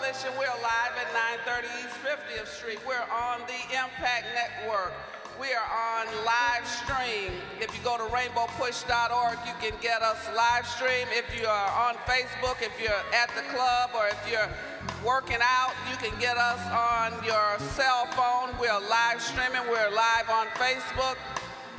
Coalition. We're live at 930 East 50th Street. We're on the Impact Network. We are on live stream. If you go to rainbowpush.org, you can get us live stream. If you are on Facebook, if you're at the club, or if you're working out, you can get us on your cell phone. We're live streaming. We're live on Facebook,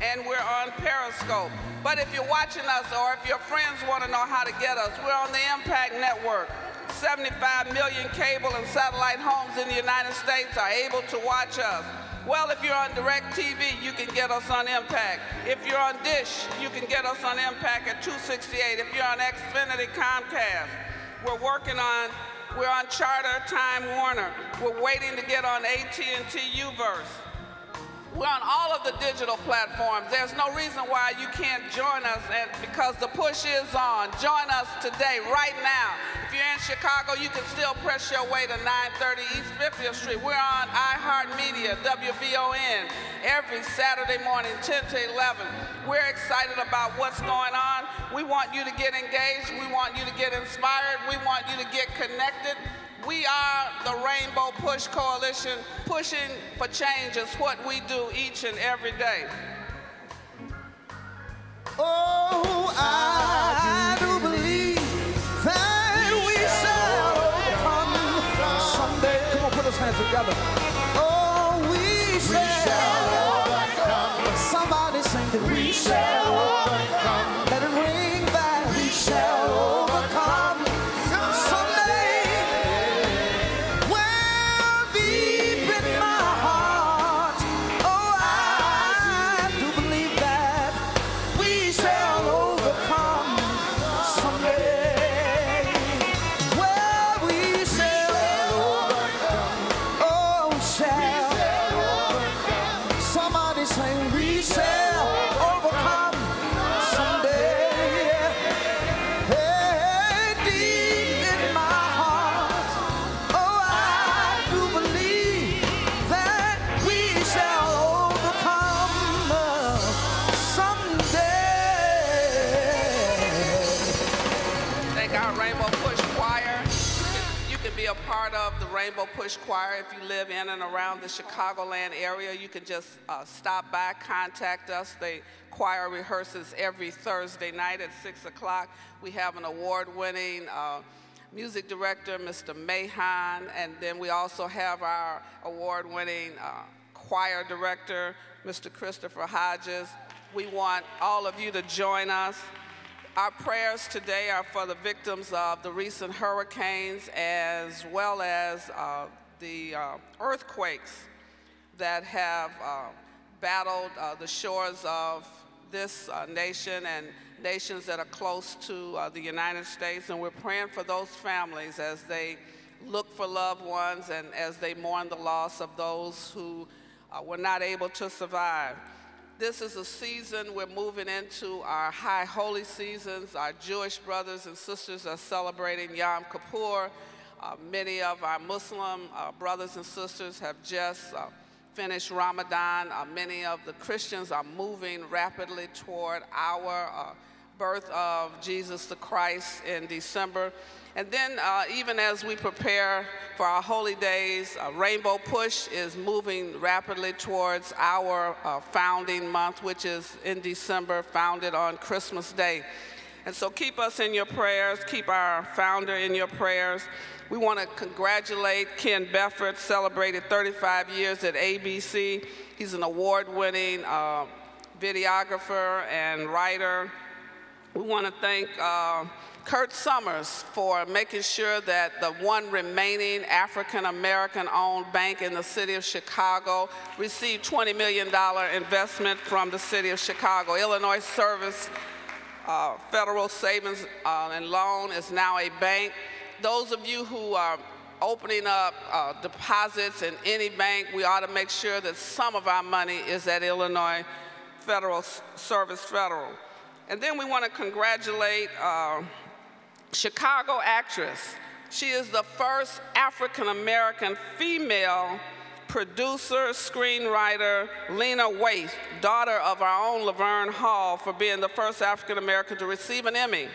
and we're on Periscope. But if you're watching us, or if your friends want to know how to get us, we're on the Impact Network. 75 million cable and satellite homes in the United States are able to watch us. Well, if you're on DirecTV, you can get us on Impact. If you're on Dish, you can get us on Impact at 268. If you're on Xfinity Comcast, we're on Charter Time Warner. We're waiting to get on AT&T Uverse. We're on all of the digital platforms. There's no reason why you can't join us, because the push is on. Join us today, right now. If you're in Chicago, you can still press your way to 930 East 50th Street. We're on iHeartMedia, WVON, every Saturday morning, 10 to 11. We're excited about what's going on. We want you to get engaged. We want you to get inspired. We want you to get connected. We are the Rainbow Push Coalition. Pushing for change is what we do each and every day. Oh, I do believe that we shall overcome someday. Come on, put those hands together. Oh, we shall overcome. Somebody sing that we shall overcome. Let it ring back. We shall overcome. Rainbow Push Choir. If you live in and around the Chicagoland area, you can just stop by, contact us. The choir rehearses every Thursday night at 6 o'clock. We have an award-winning music director, Mr. Mahan, and then we also have our award-winning choir director, Mr. Christopher Hodges. We want all of you to join us. Our prayers today are for the victims of the recent hurricanes, as well as the earthquakes that have battled the shores of this nation and nations that are close to the United States. And we're praying for those families as they look for loved ones and as they mourn the loss of those who were not able to survive. This is a season we're moving into our high holy seasons. Our Jewish brothers and sisters are celebrating Yom Kippur. Many of our Muslim brothers and sisters have just finished Ramadan. Many of the Christians are moving rapidly toward our birth of Jesus the Christ in December. And then even as we prepare for our holy days, Rainbow Push is moving rapidly towards our founding month, which is in December, founded on Christmas Day. And so keep us in your prayers, keep our founder in your prayers. We want to congratulate Ken Beffert, celebrated 35 years at ABC. He's an award-winning videographer and writer. We want to thank Kurt Summers for making sure that the one remaining African-American-owned bank in the city of Chicago received $20 million investment from the city of Chicago. Illinois Service Federal Savings and Loan is now a bank. Those of you who are opening up deposits in any bank, we ought to make sure that some of our money is at Illinois Federal Service Federal. And then we want to congratulate Chicago actress. She is the first African-American female producer, screenwriter, Lena Waithe, daughter of our own Laverne Hall, for being the first African-American to receive an Emmy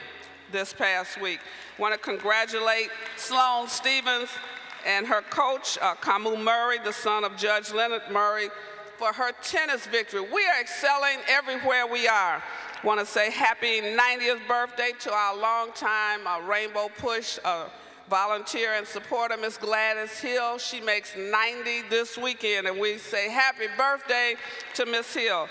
this past week. I want to congratulate Sloane Stephens, and her coach, Camus Murray, the son of Judge Leonard Murray, for her tennis victory. We are excelling everywhere we are. I want to say happy 90th birthday to our longtime Rainbow Push volunteer and supporter, Miss Gladys Hill. She makes 90 this weekend, and we say happy birthday to Miss Hill.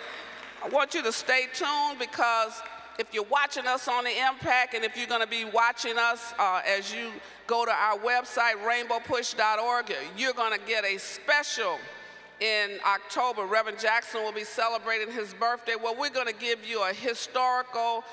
I want you to stay tuned, because if you're watching us on the Impact, and if you're going to be watching us as you go to our website, rainbowpush.org, you're going to get a special in October. Reverend Jackson will be celebrating his birthday. Well, we're going to give you a historical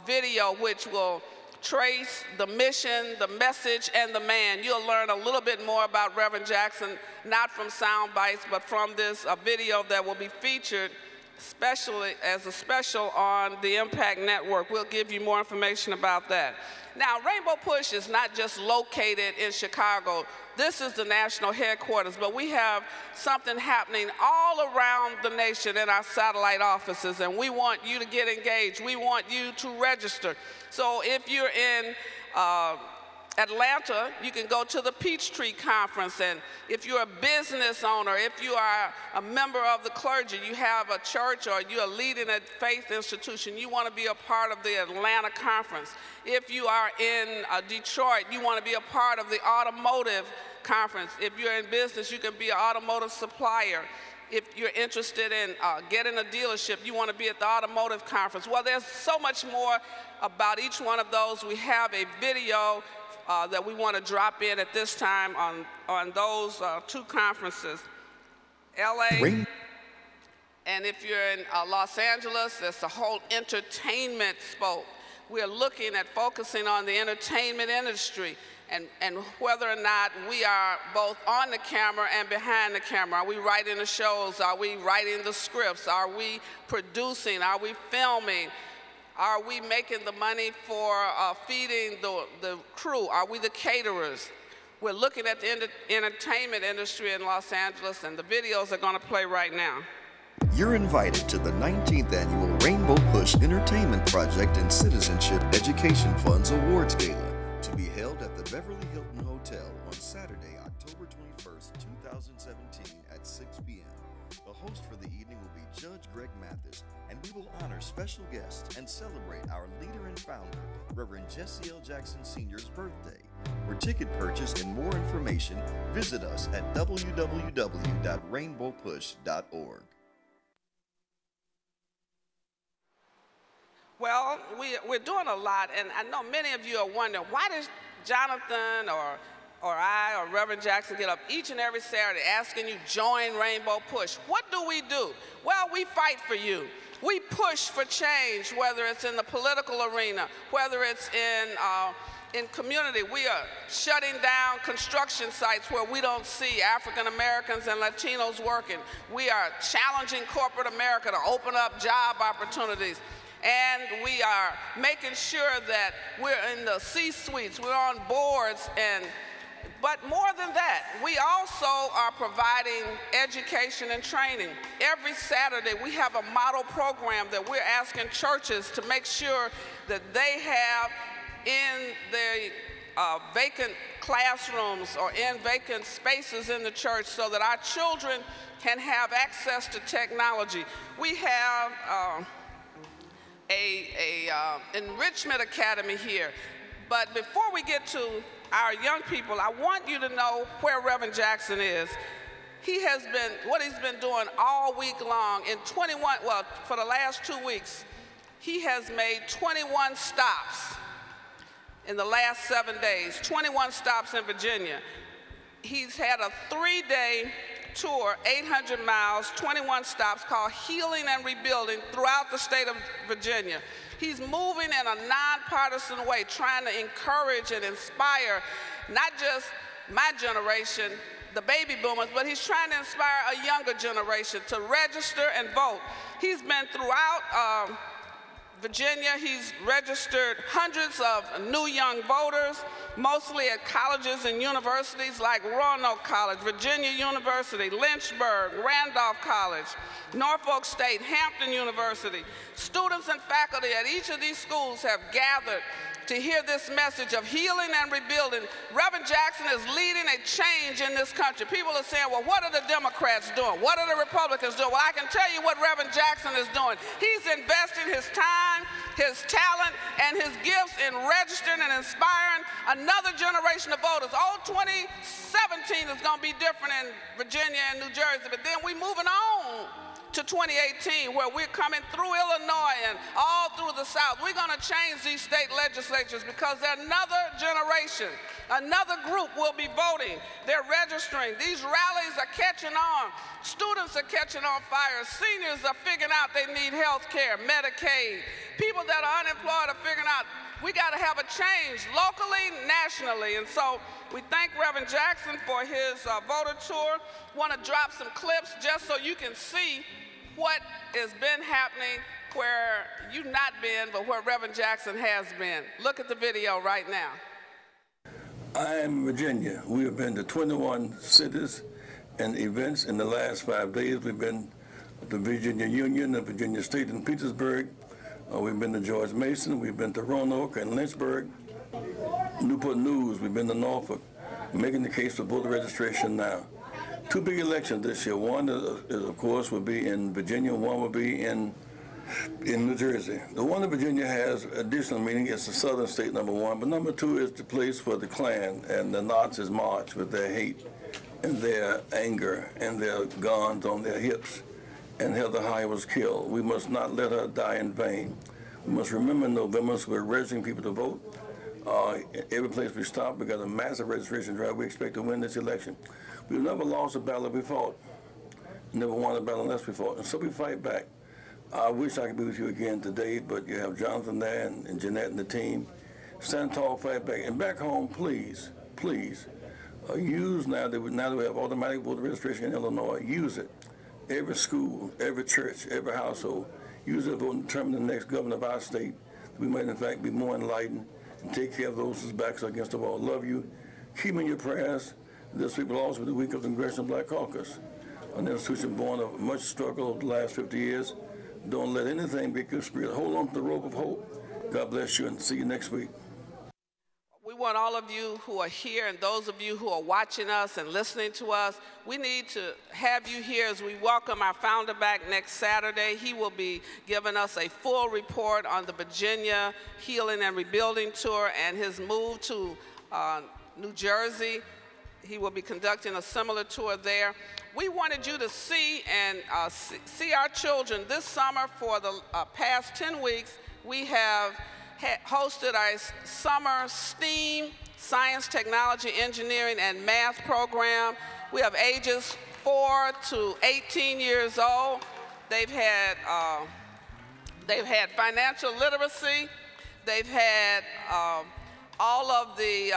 video which will trace the mission, the message, and the man. You'll learn a little bit more about Reverend Jackson, not from sound bites, but from this video that will be featured especially as a special on the Impact Network. We'll give you more information about that. Now, Rainbow Push is not just located in Chicago. This is the national headquarters, but we have something happening all around the nation in our satellite offices, and we want you to get engaged. We want you to register. So if you're in Atlanta, you can go to the Peachtree Conference, and if you're a business owner, if you are a member of the clergy, you have a church, or you're leading a faith institution, you want to be a part of the Atlanta Conference. If you are in Detroit, you want to be a part of the automotive conference. If you're in business, you can be an automotive supplier. If you're interested in getting a dealership, you want to be at the automotive conference. Well, there's so much more about each one of those. We have a video that we want to drop in at this time on those two conferences. LA, and if you're in Los Angeles, there's a whole entertainment spoke. We're looking at focusing on the entertainment industry and whether or not we are both on the camera and behind the camera. Are we writing the shows? Are we writing the scripts? Are we producing? Are we filming? Are we making the money for feeding the crew? Are we the caterers? We're looking at the entertainment industry in Los Angeles, and the videos are going to play right now. You're invited to the 19th Annual Rainbow Push Entertainment Project and Citizenship Education Funds Awards Gala, to be held at the Beverly Hilton Hotel on Saturday, October 21st, 2017 at 6 p.m. The host for the evening will be Judge Greg Mathis, and we will honor special guests and celebrate our leader and founder, Reverend Jesse L. Jackson Sr.'s birthday. For ticket purchase and more information, visit us at www.rainbowpush.org. Well, we're doing a lot, and I know many of you are wondering, why does Jonathan or I or Reverend Jackson get up each and every Saturday asking you join Rainbow Push? What do we do? Well, we fight for you. We push for change, whether it's in the political arena, whether it's in community. We are shutting down construction sites where we don't see African Americans and Latinos working. We are challenging corporate America to open up job opportunities. And we are making sure that we're in the C-suites, we're on boards, but more than that, we also are providing education and training. Every Saturday, we have a model program that we're asking churches to make sure that they have in the vacant classrooms or in vacant spaces in the church, so that our children can have access to technology. We have enrichment academy here. But before we get to our young people, I want you to know where Reverend Jackson is. He has been, what he's been doing all week long in for the last 2 weeks, he has made 21 stops in the last 7 days, 21 stops in Virginia. He's had a 3-day tour, 800 miles, 21 stops, called Healing and Rebuilding throughout the state of Virginia. He's moving in a nonpartisan way, trying to encourage and inspire not just my generation, the baby boomers, but he's trying to inspire a younger generation to register and vote. He's been throughout Virginia. He's registered hundreds of new young voters, mostly at colleges and universities like Roanoke College, Virginia University, Lynchburg, Randolph College, Norfolk State, Hampton University. Students and faculty at each of these schools have gathered to hear this message of healing and rebuilding. Reverend Jackson is leading a change in this country. People are saying, well, what are the Democrats doing? What are the Republicans doing? Well, I can tell you what Reverend Jackson is doing. He's investing his time, his talent, and his gifts in registering and inspiring another generation of voters. Old 2017 is going to be different in Virginia and New Jersey, but then we're moving on to 2018, where we're coming through Illinois and all through the South. We're going to change these state legislatures because another generation, another group will be voting. They're registering. These rallies are catching on. Students are catching on fire. Seniors are figuring out they need health care, Medicaid. People that are unemployed are figuring out we got to have a change locally, nationally. And so we thank Reverend Jackson for his voter tour. Want to drop some clips just so you can see what has been happening where you've not been, but where Reverend Jackson has been. Look at the video right now. I am in Virginia. We have been to 21 cities and events in the last 5 days. We've been to Virginia Union, the Virginia State in Petersburg. We've been to George Mason. We've been to Roanoke and Lynchburg. Newport News. We've been to Norfolk, making the case for voter registration now. 2 big elections this year. One, is, of course, will be in Virginia. One will be in New Jersey. The one in Virginia has additional meaning. It's the southern state, number one. But number two is the place where the Klan and the Nazis march with their hate and their anger and their guns on their hips. And Heather Heyer was killed. We must not let her die in vain. We must remember in November, so we're registering people to vote. Every place we stop, we got a massive registration drive. We expect to win this election. We've never lost a battle we fought. Never won a battle unless we fought. And so we fight back. I wish I could be with you again today, but you have Jonathan there and Jeanette and the team. Stand tall, fight back. And back home, please, please, use now that we have automatic voter registration in Illinois, use it. Every school, every church, every household, use it to determine the next governor of our state. We might, in fact, be more enlightened and take care of those whose backs are against the wall. Love you. Keep me in your prayers. This week will also be the week of the Congressional Black Caucus, an institution born of much struggle over the last 50 years. Don't let anything be conspired. Hold on to the rope of hope. God bless you, and see you next week. We want all of you who are here and those of you who are watching us and listening to us, we need to have you here as we welcome our founder back next Saturday. He will be giving us a full report on the Virginia Healing and Rebuilding Tour and his move to New Jersey. He will be conducting a similar tour there. We wanted you to see and see our children this summer. For the past 10 weeks, we have hosted our summer STEAM, Science, Technology, Engineering, and Math program. We have ages 4 to 18 years old. They've had financial literacy. They've had all of the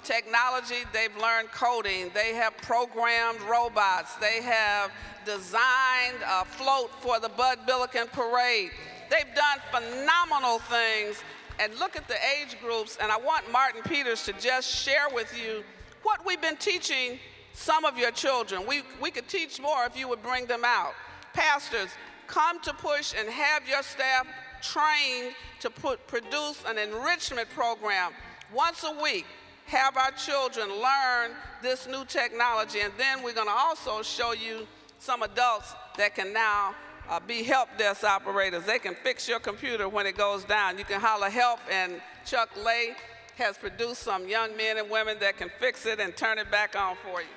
technology. They've learned coding. They have programmed robots. They have designed a float for the Bud Billiken Parade. They've done phenomenal things. And look at the age groups, and I want Martin Peters to just share with you what we've been teaching some of your children. We could teach more if you would bring them out. Pastors, come to Push and have your staff trained to produce an enrichment program once a week. Have our children learn this new technology, and then we're going to also show you some adults that can now be help desk operators. They can fix your computer when it goes down. You can holler help, and Chuck Lay has produced some young men and women that can fix it and turn it back on for you.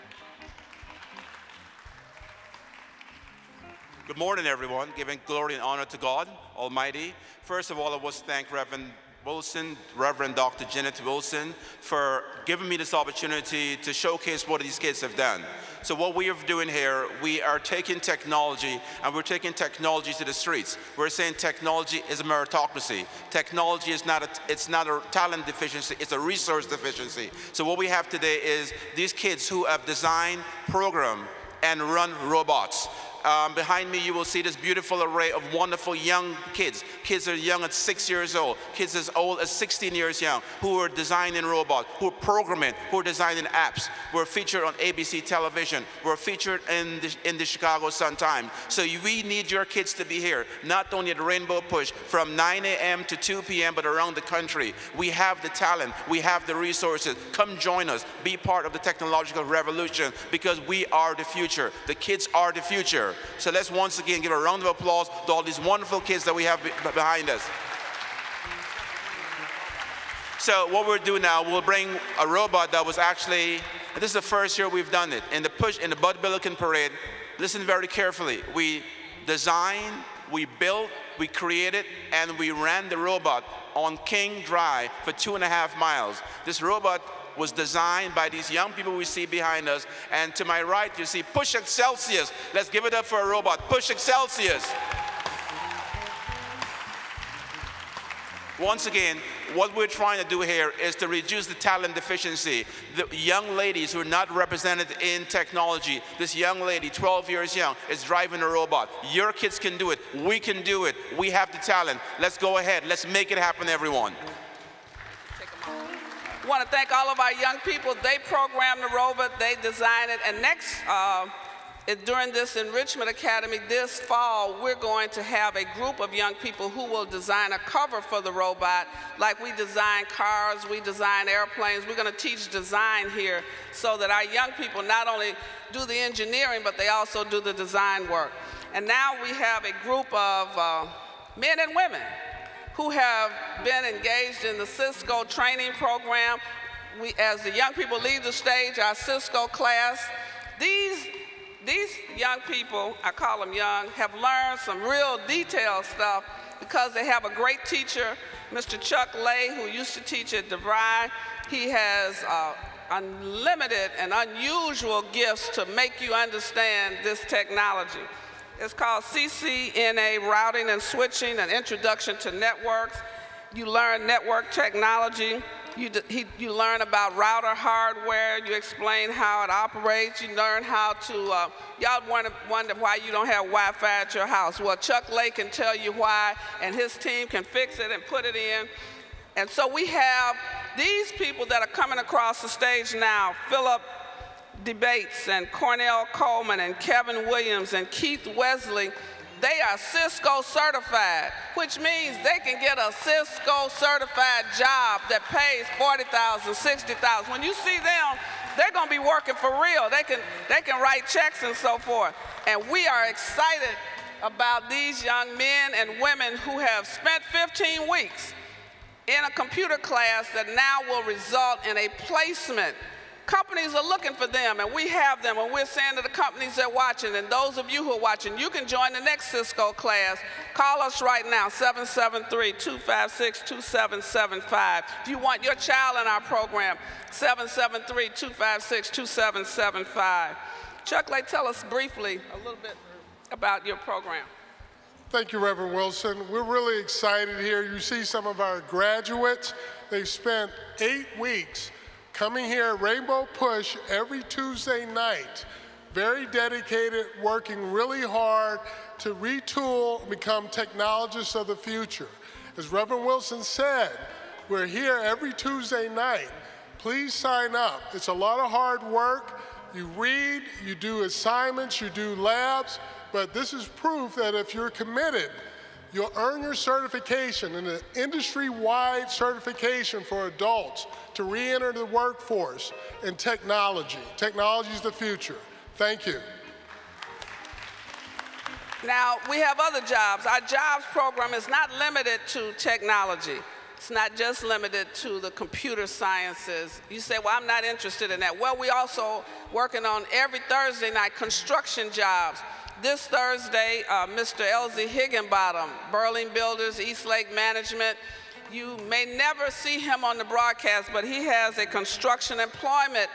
Good morning, everyone. Giving glory and honor to God Almighty. First of all, I must thank Reverend Dr. Jeanette Wilson, for giving me this opportunity to showcase what these kids have done. So what we are doing here, we are taking technology, and we're taking technology to the streets. We're saying technology is a meritocracy. Technology is not a talent deficiency, it's a resource deficiency. So what we have today is these kids who have designed, programmed, and run robots. Behind me, you will see this beautiful array of wonderful young kids kids as young as 6 years old, kids as old as 16 years young, who are designing robots, who are programming, who are designing apps. We're featured on ABC television. We're featured in the Chicago Sun-Times. So we need your kids to be here, not only at Rainbow Push from 9 a.m. to 2 p.m., but around the country. We have the talent. We have the resources. Come join us. Be part of the technological revolution, because we are the future. The kids are the future. So let's once again give a round of applause to all these wonderful kids that we have behind us. So what we'll do now, we'll bring a robot that was actually, this is the first year we've done it, in the Bud Billiken Parade. Listen very carefully. We designed, we built, we created, and we ran the robot on King Drive for 2.5 miles. This robot was designed by these young people we see behind us. And to my right, you see Push Excelsius. Let's give it up for a robot. Push Excelsius. Once again, what we're trying to do here is to reduce the talent deficiency. The young ladies who are not represented in technology, this young lady, 12 years young, is driving a robot. Your kids can do it. We can do it. We have the talent. Let's go ahead. Let's make it happen, everyone. I want to thank all of our young people. They programmed the robot, they designed it, and next, during this Enrichment Academy this fall, we're going to have a group of young people who will design a cover for the robot. Like we design cars, we design airplanes. We're going to teach design here so that our young people not only do the engineering, but they also do the design work. And now we have a group of men and women who have been engaged in the Cisco training program. As the young people leave the stage, our Cisco class, these young people, I call them young, have learned some real detailed stuff because they have a great teacher, Mr. Chuck Lay, who used to teach at DeVry. He has unlimited and unusual gifts to make you understand this technology. It's called CCNA, Routing and Switching, an Introduction to Networks. You learn network technology. You learn about router hardware. You explain how it operates. You learn how to, y'all wonder why you don't have Wi-Fi at your house. Well, Chuck Lake can tell you why, and his team can fix it and put it in. And so we have these people that are coming across the stage now, Philip Debates and Cornell Coleman and Kevin Williams and Keith Wesley. They are Cisco certified, which means they can get a Cisco certified job that pays $40,000, $60,000. When you see them, they're going to be working for real. They can write checks and so forth. And we are excited about these young men and women who have spent 15 weeks in a computer class that now will result in a placement. Companies are looking for them, and we have them, and we're saying to the companies that are watching, and those of you who are watching, you can join the next Cisco class. Call us right now, 773-256-2775. If you want your child in our program, 773-256-2775. Chuck Lay, tell us briefly a little bit about your program. Thank you, Reverend Wilson. We're really excited here. You see some of our graduates. They've spent 8 weeks coming here at Rainbow Push every Tuesday night, very dedicated, working really hard to retool and become technologists of the future. As Reverend Wilson said, we're here every Tuesday night. Please sign up. It's a lot of hard work. You read, you do assignments, you do labs, but this is proof that if you're committed, you'll earn your certification, and an industry-wide certification for adults to re-enter the workforce in technology. Technology is the future. Thank you. Now, we have other jobs. Our jobs program is not limited to technology. It's not just limited to the computer sciences. You say, well, I'm not interested in that. Well, we're also working on every Thursday night construction jobs. This Thursday, Mr. Elsie Higginbottom, Burling Builders, Eastlake Management. You may never see him on the broadcast, but he has a construction employment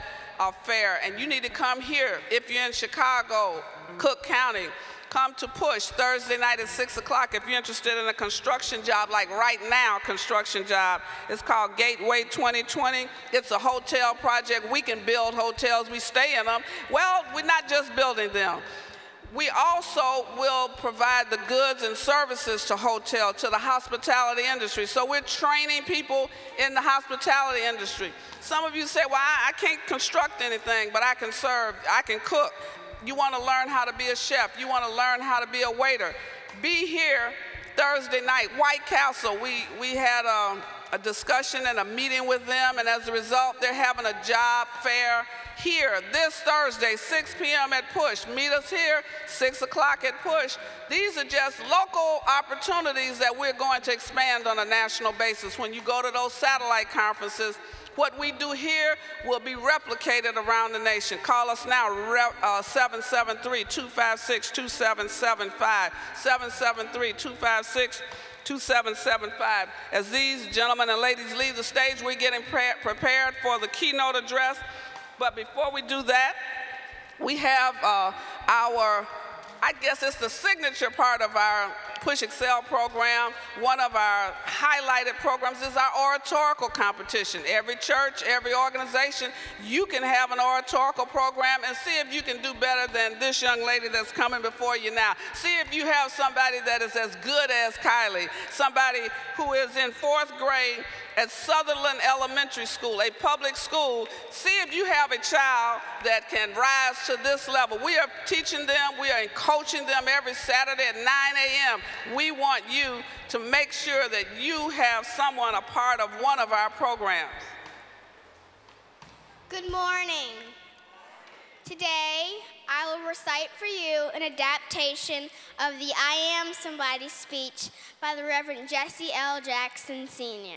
fair, and you need to come here. If you're in Chicago, Cook County, come to Push Thursday night at 6 o'clock if you're interested in a construction job, like right now, construction job. It's called Gateway 2020. It's a hotel project. We can build hotels. We stay in them. Well, we're not just building them. We also will provide the goods and services to the hospitality industry. So we're training people in the hospitality industry. Some of you say, well, I can't construct anything, but I can serve, I can cook. You want to learn how to be a chef. You want to learn how to be a waiter. Be here Thursday night. White Castle, we had a discussion and a meeting with them, and as a result, they're having a job fair here this Thursday, 6 p.m. at Push. Meet us here, 6 o'clock at Push. These are just local opportunities that we're going to expand on a national basis. When you go to those satellite conferences, what we do here will be replicated around the nation. Call us now, 773-256-2775, 773-256-2775. As these gentlemen and ladies leave the stage, we're getting prepared for the keynote address. But before we do that, we have I guess it's the signature part of our Push Excel program. One of our highlighted programs is our oratorical competition. Every church, every organization, you can have an oratorical program and see if you can do better than this young lady that's coming before you now. See if you have somebody that is as good as Kylie, somebody who is in 4th grade at Sutherland Elementary School, a public school. See if you have a child that can rise to this level. We are teaching them, we are coaching them every Saturday at 9 a.m. We want you to make sure that you have someone a part of one of our programs. Good morning. Today, I will recite for you an adaptation of the I Am Somebody speech by the Reverend Jesse L. Jackson, Sr.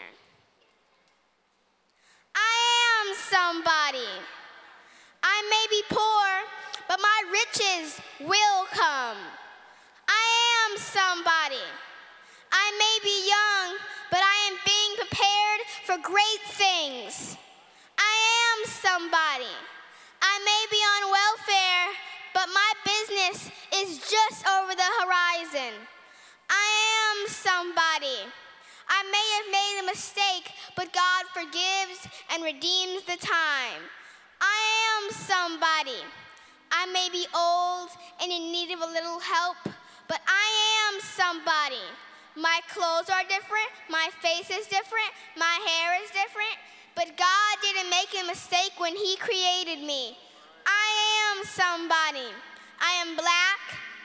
I am somebody. I may be poor, but my riches will come. I am somebody. I may be young, but I am being prepared for great things. I am somebody. I may be on welfare, but my business is just over the horizon. I am somebody. I may have made a mistake, but God forgives and redeems the time. I am somebody. I may be old and in need of a little help, but I am somebody. My clothes are different, my face is different, my hair is different, but God didn't make a mistake when He created me. I am somebody. I am black,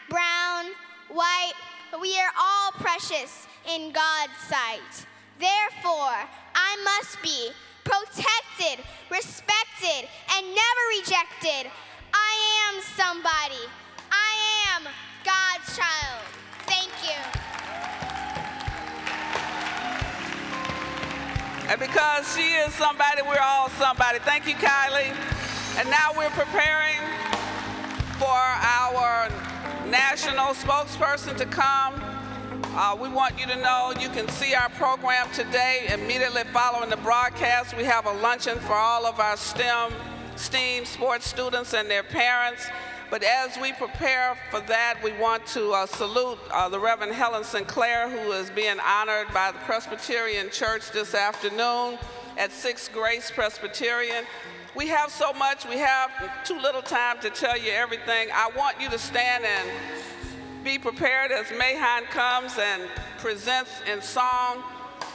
brown, white, but we are all precious in God's sight. Therefore, I must be protected, respected, and never rejected. I am somebody. I am God's child. Thank you. And because she is somebody, we're all somebody. Thank you, Kylie. And now we're preparing for our national spokesperson to come. We want you to know you can see our program today immediately following the broadcast. We have a luncheon for all of our STEAM sports students and their parents. But as we prepare for that, we want to salute the Reverend Helen Sinclair, who is being honored by the Presbyterian Church this afternoon at 6th Grace Presbyterian. We have so much, we have too little time to tell you everything. I want you to stand and be prepared as Mahan comes and presents in song.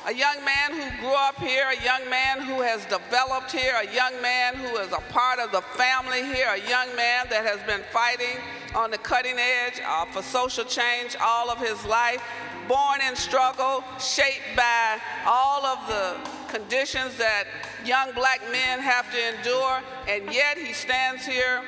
A young man who grew up here, a young man who has developed here, a young man who is a part of the family here, a young man that has been fighting on the cutting edge for social change all of his life, born in struggle, shaped by all of the conditions that young black men have to endure, and yet he stands here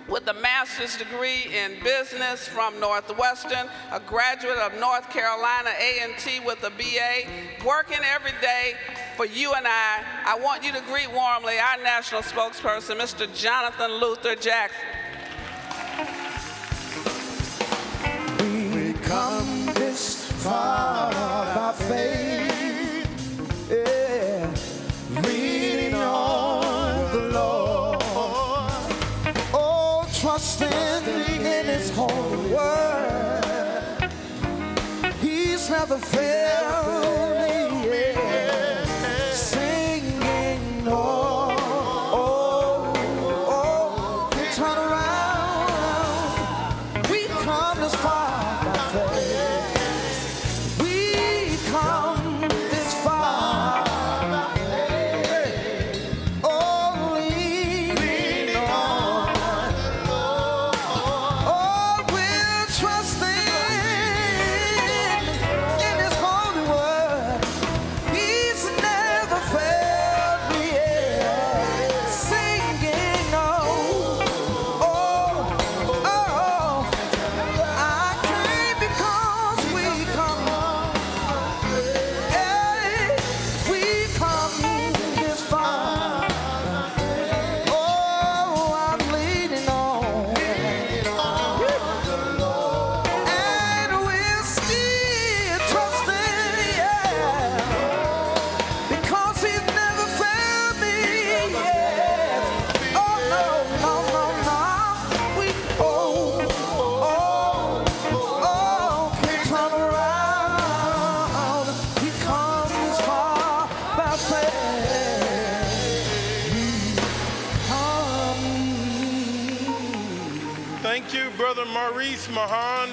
with a master's degree in business from Northwestern, a graduate of North Carolina A&T with a BA, working every day for you and I. I want you to greet warmly our national spokesperson, Mr. Jonathan Luther Jackson. We come this far by faith, yeah, leaning on the Lord. Trusting in His holy word, He's never failed me, yeah. Singing, oh, oh, oh, turn around. We Brother Maurice Mahan.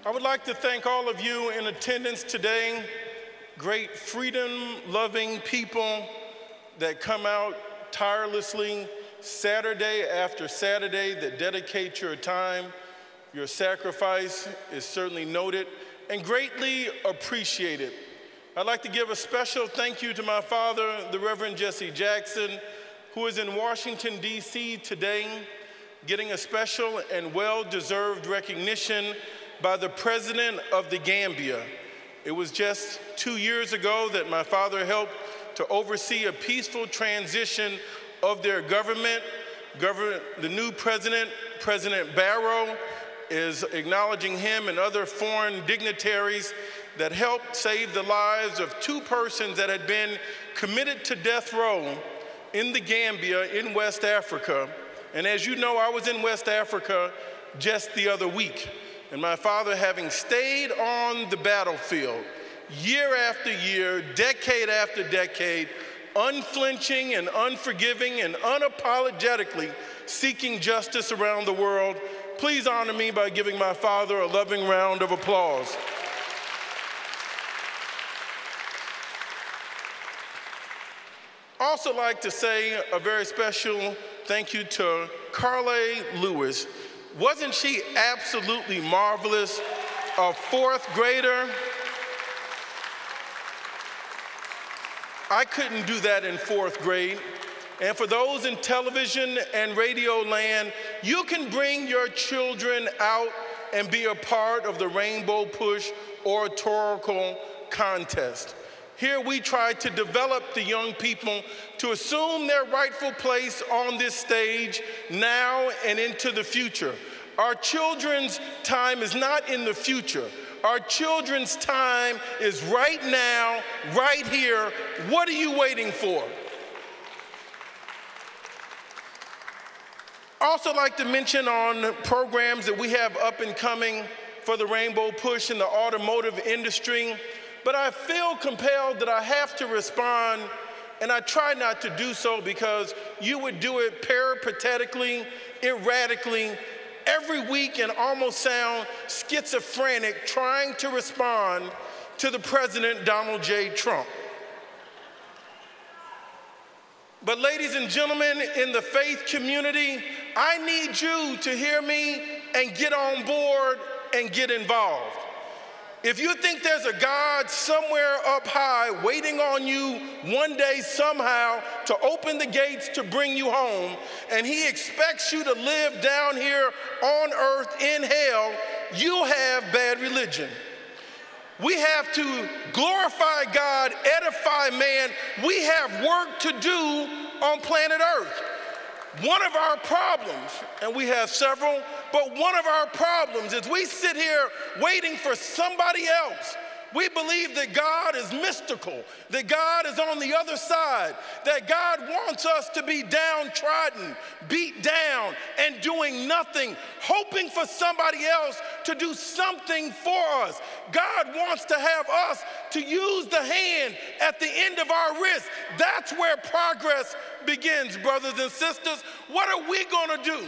I would like to thank all of you in attendance today, great freedom-loving people that come out tirelessly Saturday after Saturday, that dedicate your time. Your sacrifice is certainly noted and greatly appreciated. I'd like to give a special thank you to my father, the Reverend Jesse Jackson, who is in Washington, D.C. today, getting a special and well-deserved recognition by the President of the Gambia. It was just 2 years ago that my father helped to oversee a peaceful transition of their government. The new president, President Barrow, is acknowledging him and other foreign dignitaries that helped save the lives of 2 persons that had been committed to death row in the Gambia in West Africa. And as you know, I was in West Africa just the other week. And my father, having stayed on the battlefield year after year, decade after decade, unflinching and unforgiving and unapologetically seeking justice around the world, please honor me by giving my father a loving round of applause. I also like to say a very special thank you to Carly Lewis. Wasn't she absolutely marvelous? A 4th grader. I couldn't do that in 4th grade. And for those in television and radio land, you can bring your children out and be a part of the Rainbow Push Oratorical contest. Here we try to develop the young people to assume their rightful place on this stage now and into the future. Our children's time is not in the future. Our children's time is right now, right here. What are you waiting for? I also like to mention on programs that we have up and coming for the Rainbow Push in the automotive industry. But I feel compelled that I have to respond, and I try not to do so because you would do it peripatetically, erratically, every week and almost sound schizophrenic trying to respond to the President Donald J. Trump. But ladies and gentlemen, in the faith community, I need you to hear me and get on board and get involved. If you think there's a God somewhere up high waiting on you one day somehow to open the gates to bring you home, and he expects you to live down here on earth in hell, you have bad religion. We have to glorify God, edify man. We have work to do on planet Earth. One of our problems, and we have several, but one of our problems is we sit here waiting for somebody else. We believe that God is mystical, that God is on the other side, that God wants us to be downtrodden, beat down, and doing nothing, hoping for somebody else to do something for us. God wants to have us to use the hand at the end of our wrist. That's where progress begins, brothers and sisters. What are we going to do?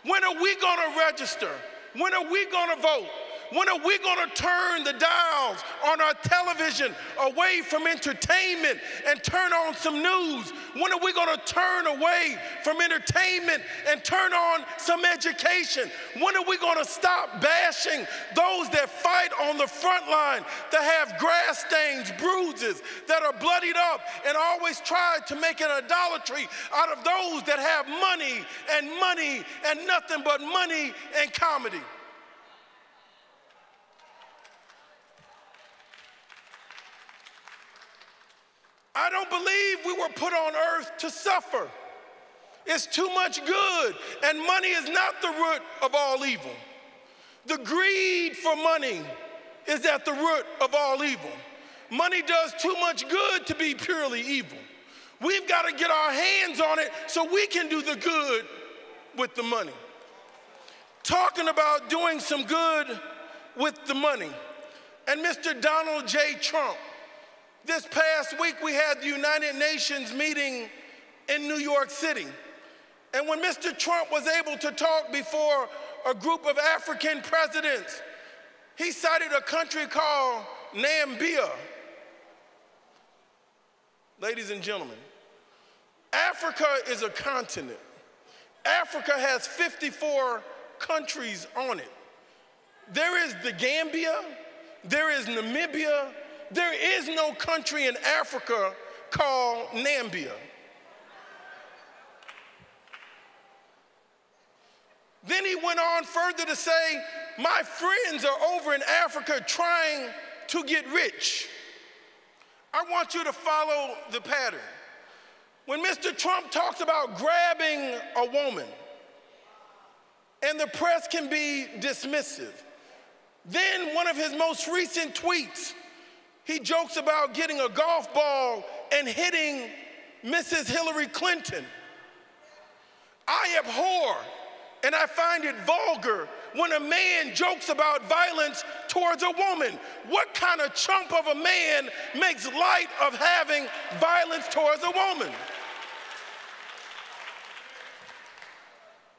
When are we going to register? When are we going to vote? When are we going to turn the dials on our television away from entertainment and turn on some news? When are we going to turn away from entertainment and turn on some education? When are we going to stop bashing those that fight on the front line, that have grass stains, bruises, that are bloodied up, and always try to make an idolatry out of those that have money and nothing but money and comedy? I don't believe we were put on earth to suffer. It's too much good, and money is not the root of all evil. The greed for money is at the root of all evil. Money does too much good to be purely evil. We've got to get our hands on it so we can do the good with the money. Talking about doing some good with the money. And Mr. Donald J. Trump, this past week we had the United Nations meeting in New York City. And when Mr. Trump was able to talk before a group of African presidents, he cited a country called Namibia. Ladies and gentlemen, Africa is a continent. Africa has 54 countries on it. There is the Gambia, there is Namibia, there is no country in Africa called Namibia. Then he went on further to say, my friends are over in Africa trying to get rich. I want you to follow the pattern. When Mr. Trump talks about grabbing a woman, and the press can be dismissive, then one of his most recent tweets, he jokes about getting a golf ball and hitting Mrs. Hillary Clinton. I abhor and I find it vulgar when a man jokes about violence towards a woman. What kind of chump of a man makes light of having violence towards a woman?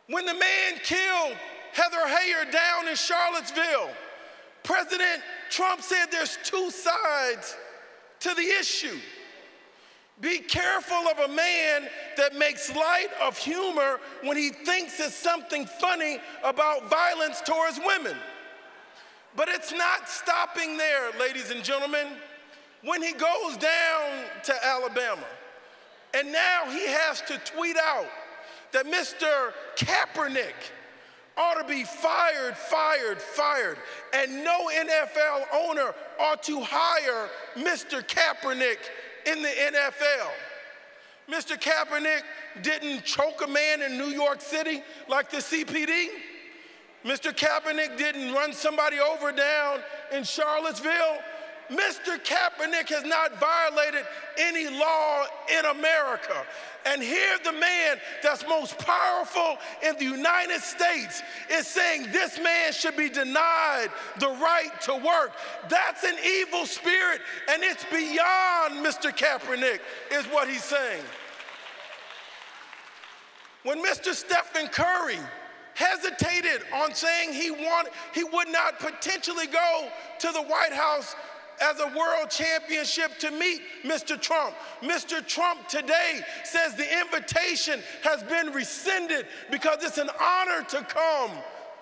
When the man killed Heather Heyer down in Charlottesville, President Trump said there's two sides to the issue. Be careful of a man that makes light of humor when he thinks there's something funny about violence towards women. But it's not stopping there, ladies and gentlemen. When he goes down to Alabama, and now he has to tweet out that Mr. Kaepernick ought to be fired, and no NFL owner ought to hire Mr. Kaepernick in the NFL. Mr. Kaepernick didn't choke a man in New York City like the CPD. Mr. Kaepernick didn't run somebody over down in Charlottesville. Mr. Kaepernick has not violated any law in America. And here the man that's most powerful in the United States is saying this man should be denied the right to work. That's an evil spirit, and it's beyond Mr. Kaepernick, is what he's saying. When Mr. Stephen Curry hesitated on saying he would not potentially go to the White House as a world championship to meet Mr. Trump. Mr. Trump today says the invitation has been rescinded because it's an honor to come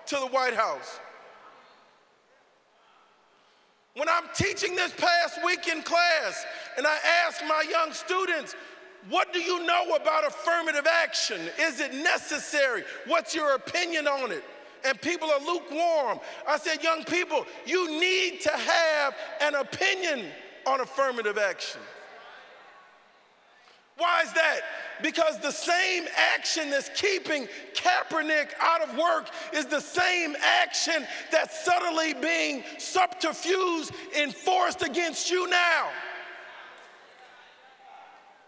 to the White House. When I'm teaching this past week in class and I ask my young students, what do you know about affirmative action? Is it necessary? What's your opinion on it? And people are lukewarm. I said, young people, you need to have an opinion on affirmative action. Why is that? Because the same action that's keeping Kaepernick out of work is the same action that's subtly being subterfused, enforced against you now.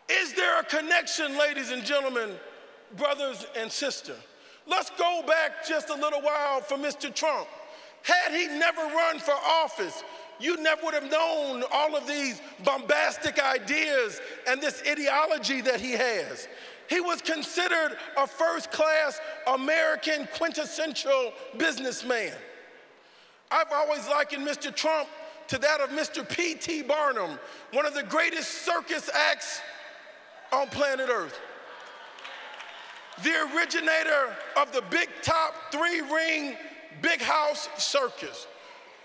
Is there a connection, ladies and gentlemen, brothers and sisters? Let's go back just a little while for Mr. Trump. Had he never run for office, you never would have known all of these bombastic ideas and this ideology that he has. He was considered a first-class American quintessential businessman. I've always likened Mr. Trump to that of Mr. P.T. Barnum, one of the greatest circus acts on planet Earth. The originator of the big top, three-ring, big house circus.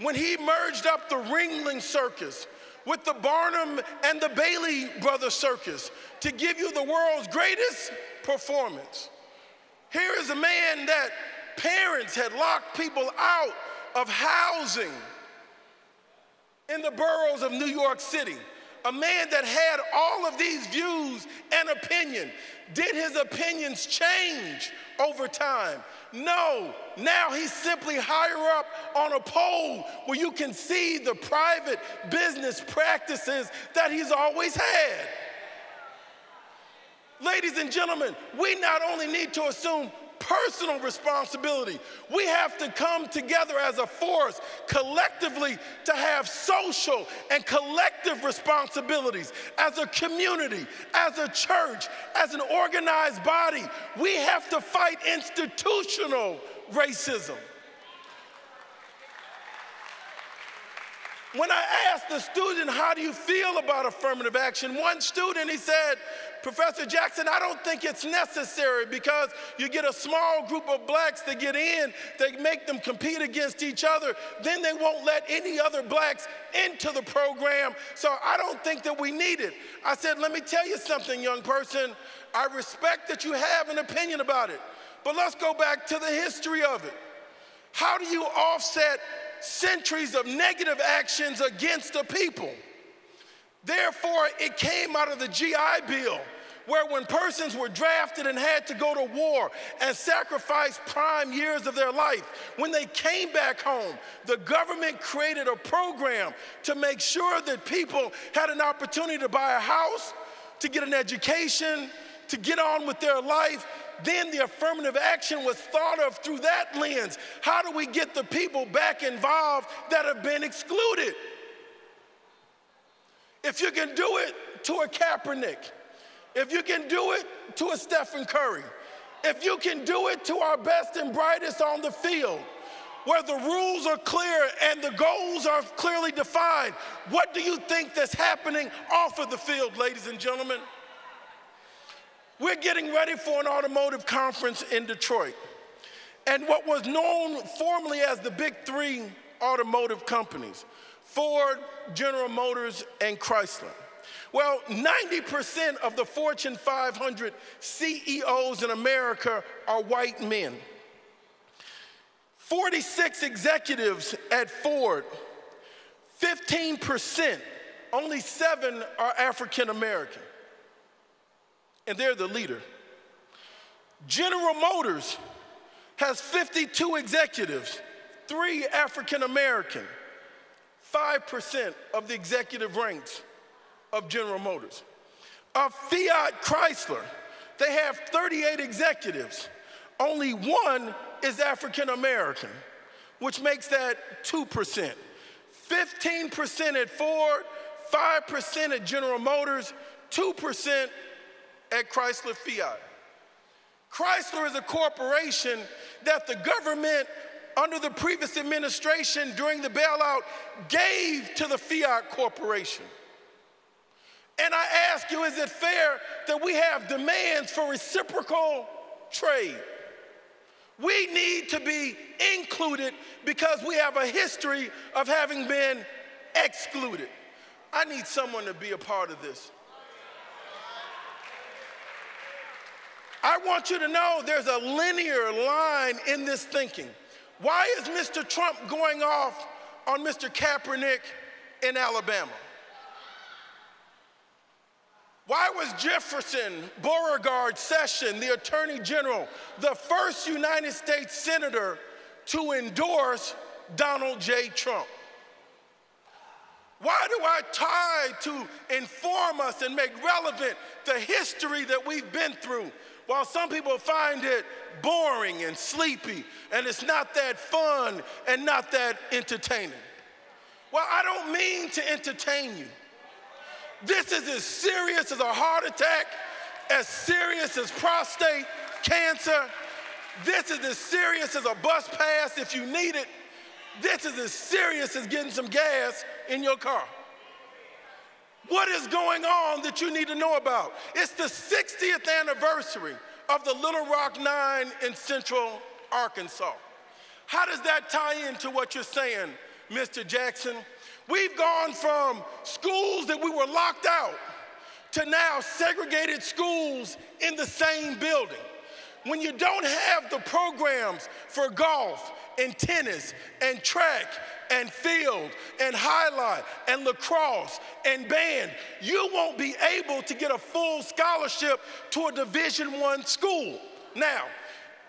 When he merged up the Ringling Circus with the Barnum and the Bailey Brothers Circus to give you the world's greatest performance. Here is a man that parents had locked people out of housing in the boroughs of New York City. A man that had all of these views and opinion. Did his opinions change over time? No. Now he's simply higher up on a pole where you can see the private business practices that he's always had. Ladies and gentlemen, we not only need to assume personal responsibility. We have to come together as a force collectively to have social and collective responsibilities. As a community, as a church, as an organized body, we have to fight institutional racism. When I asked the student, how do you feel about affirmative action? One student, he said, Professor Jackson, I don't think it's necessary because you get a small group of blacks that get in, they make them compete against each other, then they won't let any other blacks into the program, so I don't think that we need it. I said, let me tell you something, young person. I respect that you have an opinion about it, but let's go back to the history of it. How do you offset centuries of negative actions against a people? Therefore, it came out of the GI Bill, where when persons were drafted and had to go to war and sacrifice prime years of their life, when they came back home, the government created a program to make sure that people had an opportunity to buy a house, to get an education, to get on with their life. Then the affirmative action was thought of through that lens. How do we get the people back involved that have been excluded? If you can do it to a Kaepernick, if you can do it to a Stephen Curry, if you can do it to our best and brightest on the field, where the rules are clear and the goals are clearly defined, what do you think that's happening off of the field, ladies and gentlemen? We're getting ready for an automotive conference in Detroit. And what was known formerly as the big three automotive companies, Ford, General Motors, and Chrysler. Well, 90% of the Fortune 500 CEOs in America are white men. 46 executives at Ford, 15%, only 7 are African American. And they're the leader. General Motors has 52 executives, 3 African American, 5% of the executive ranks of General Motors. Of Fiat Chrysler, they have 38 executives. Only 1 is African American, which makes that 2%. 15% at Ford, 5% at General Motors, 2% at Chrysler Fiat. Chrysler is a corporation that the government under the previous administration during the bailout gave to the Fiat Corporation. And I ask you, is it fair that we have demands for reciprocal trade? We need to be included because we have a history of having been excluded. I need someone to be a part of this. I want you to know there's a linear line in this thinking. Why is Mr. Trump going off on Mr. Kaepernick in Alabama? Why was Jefferson Beauregard Sessions, the Attorney General, the first United States Senator to endorse Donald J. Trump? Why do I try to inform us and make relevant the history that we've been through, while some people find it boring and sleepy, and it's not that fun and not that entertaining? Well, I don't mean to entertain you. This is as serious as a heart attack, as serious as prostate cancer. This is as serious as a bus pass if you need it. This is as serious as getting some gas in your car. What is going on that you need to know about? It's the 60th anniversary of the Little Rock 9 in Central Arkansas. How does that tie into what you're saying, Mr. Jackson? We've gone from schools that we were locked out to now segregated schools in the same building. When you don't have the programs for golf and tennis and track and field and highlight and lacrosse and band, you won't be able to get a full scholarship to a Division I school. Now,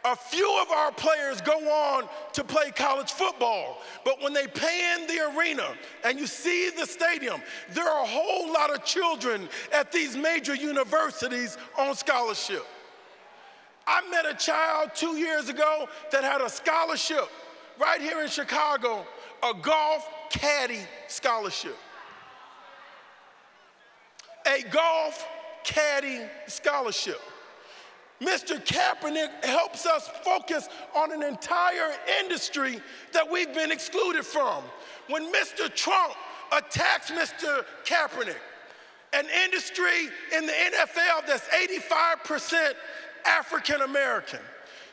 a few of our players go on to play college football, but when they pan the arena and you see the stadium, there are a whole lot of children at these major universities on scholarship. I met a child 2 years ago that had a scholarship right here in Chicago, a golf caddy scholarship. A golf caddy scholarship. Mr. Kaepernick helps us focus on an entire industry that we've been excluded from. When Mr. Trump attacks Mr. Kaepernick, an industry in the NFL that's 85% African American,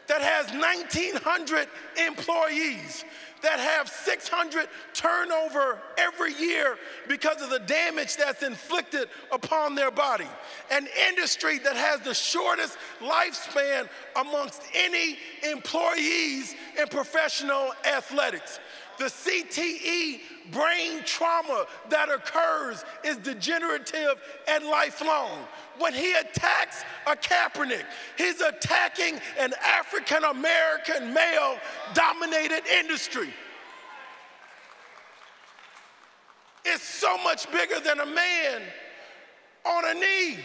that has 1,900 employees, that have 600 turnover every year because of the damage that's inflicted upon their body. An industry that has the shortest lifespan amongst any employees in professional athletics. The CTE brain trauma that occurs is degenerative and lifelong. When he attacks a Kaepernick, he's attacking an African-American male-dominated industry. It's so much bigger than a man on a knee.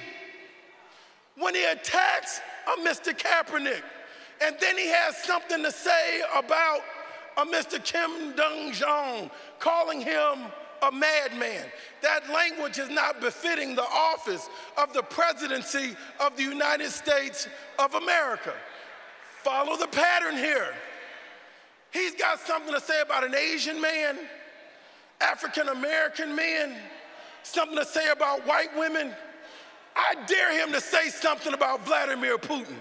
When he attacks a Mr. Kaepernick, and then he has something to say about a Mr. Kim Dong-jong, calling him a madman. That language is not befitting the office of the presidency of the United States of America. Follow the pattern here. He's got something to say about an Asian man, African-American men, something to say about white women. I dare him to say something about Vladimir Putin.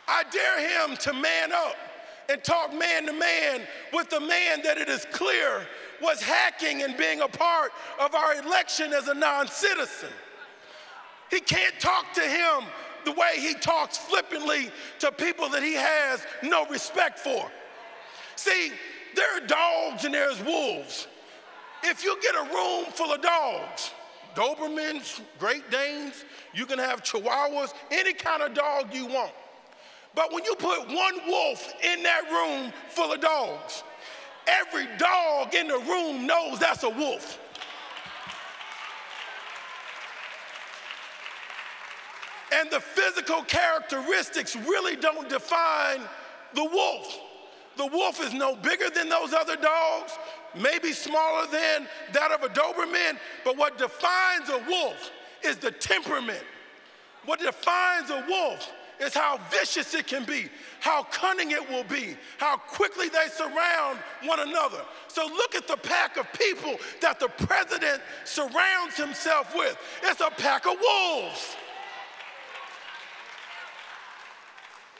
I dare him to man up and talk man to man with the man that it is clear was hacking and being a part of our election as a non-citizen. He can't talk to him the way he talks flippantly to people that he has no respect for. See, there are dogs and there's wolves. If you get a room full of dogs, Dobermans, Great Danes, you can have Chihuahuas, any kind of dog you want. But when you put one wolf in that room full of dogs, every dog in the room knows that's a wolf. And the physical characteristics really don't define the wolf. The wolf is no bigger than those other dogs, maybe smaller than that of a Doberman, but what defines a wolf is the temperament. What defines a wolf is how vicious it can be, how cunning it will be, how quickly they surround one another. So look at the pack of people that the president surrounds himself with. It's a pack of wolves.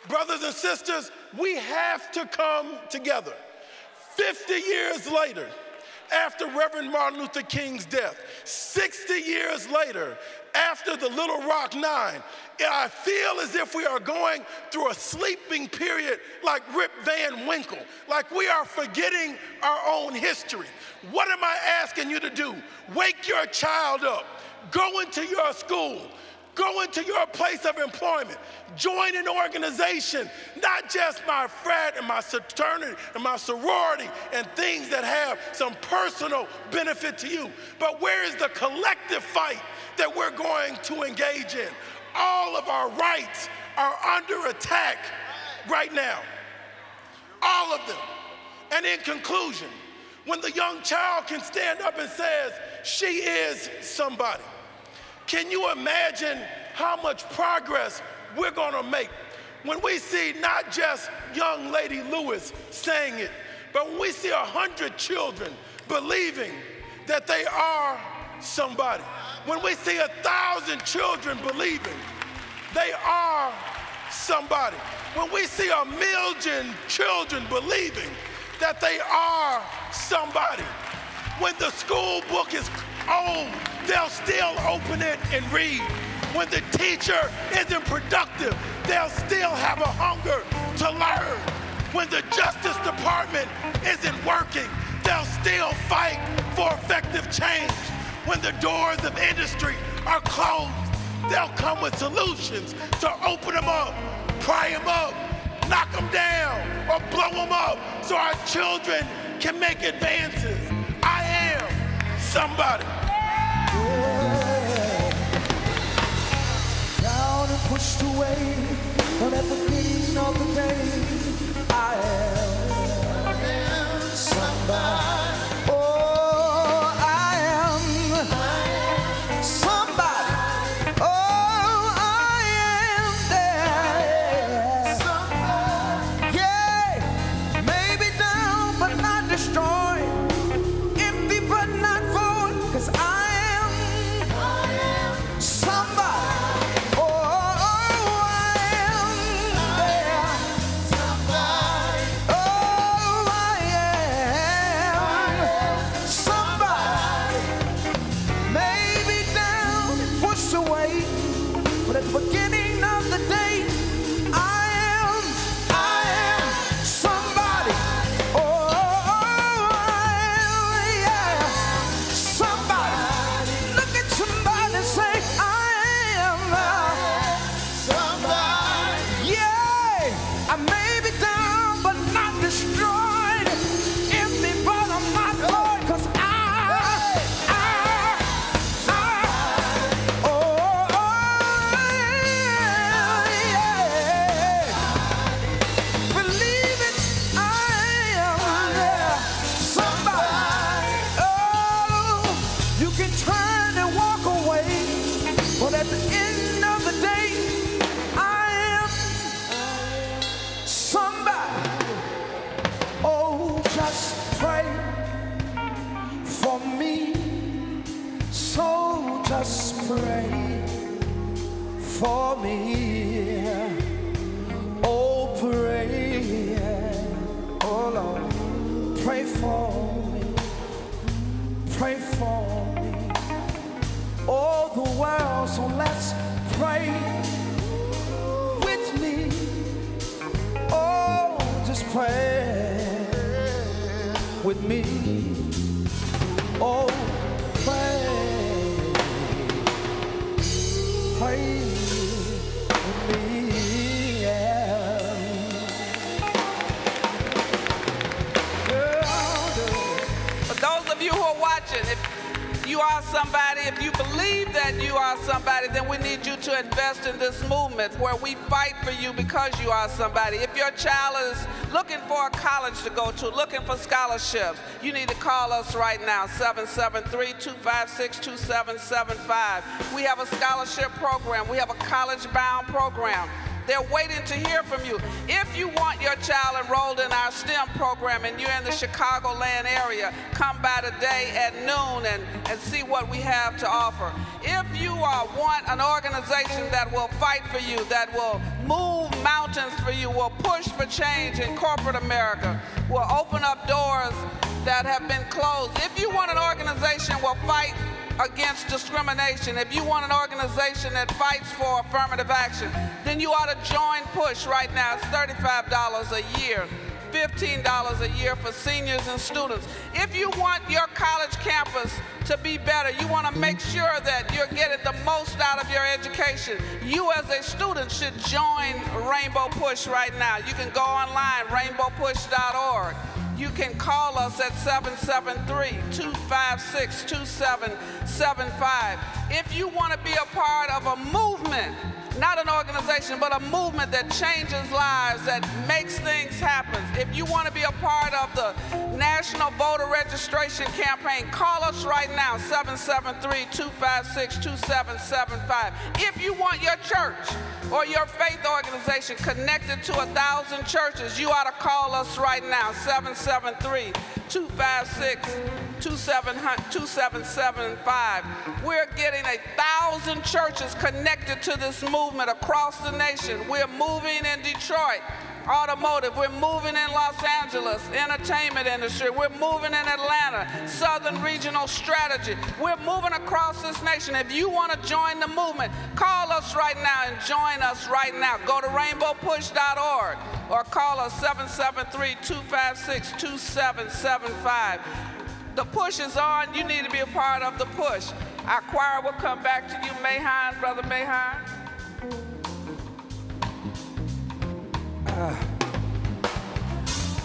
Brothers and sisters, we have to come together. 50 years later, after Reverend Martin Luther King's death, 60 years later, after the Little Rock Nine, I feel as if we are going through a sleeping period like Rip Van Winkle, like we are forgetting our own history. What am I asking you to do? Wake your child up. Go into your school. Go into your place of employment. Join an organization, not just my frat and my fraternity and my sorority and things that have some personal benefit to you. But where is the collective fight that we're going to engage in? All of our rights are under attack right now. All of them. And in conclusion, when the young child can stand up and says, she is somebody, can you imagine how much progress we're gonna make when we see not just young Lady Lewis saying it, but when we see 100 children believing that they are somebody, when we see 1,000 children believing they are somebody, when we see 1,000,000 children believing that they are somebody, when the school book is old, they'll still open it and read. When the teacher isn't productive, they'll still have a hunger to learn. When the Justice Department isn't working, they'll still fight for effective change. When the doors of industry are closed, they'll come with solutions to open them up, pry them up, knock them down, or blow them up so our children can make advances. I am somebody. washed away, but at the beginning of the day, I am somebody. Oh, I am somebody. Oh, I am there. Yeah, maybe down but not destroyed, empty but not void, 'cause I am somebody. But at the beginning of the day, I am somebody. Oh, I am, yeah, somebody. Look at somebody and say, I am somebody. Yeah, I may be down but not destroyed, empty but I'm not void, 'cause pray for me. Oh, pray. Oh, Lord. Pray for me. Pray for me. Oh, the world, so let's pray with me. Oh, just pray with me. Oh, pray. Pray with me, yeah. For those of you who are watching, if you are somebody, if you believe that you are somebody, then we need you to invest in this movement where we fight for you because you are somebody. If your child is looking for a college to go to, looking for scholarships, you need to call us right now, 773-256-2775. We have a scholarship program. We have a college-bound program. They're waiting to hear from you. If you want your child enrolled in our STEM program and you're in the Chicagoland area, come by today at noon and see what we have to offer. If you want an organization that will fight for you, that will move mountains for you, will push for change in corporate America, will open up doors that have been closed. If you want an organization that will fight against discrimination, if you want an organization that fights for affirmative action, then you ought to join PUSH right now. It's $35 a year, $15 a year for seniors and students. If you want your college campus to be better, you want to make sure that you're getting the most out of your education, you as a student should join Rainbow PUSH right now. You can go online, rainbowpush.org. You can call us at 773-256-2775. If you want to be a part of a movement, not an organization, but a movement that changes lives, that makes things happen. If you want to be a part of the National Voter Registration Campaign, call us right now, 773-256-2775. If you want your church or your faith organization connected to 1,000 churches, you ought to call us right now, 773-256-2775. We're getting 1,000 churches connected to this movement across the nation. We're moving in Detroit, automotive. We're moving in Los Angeles, entertainment industry. We're moving in Atlanta, Southern Regional Strategy. We're moving across this nation. If you want to join the movement, call us right now and join us right now. Go to rainbowpush.org or call us 773-256-2775. The push is on. You need to be a part of the push. Our choir will come back to you. Mahan, Brother Mahan.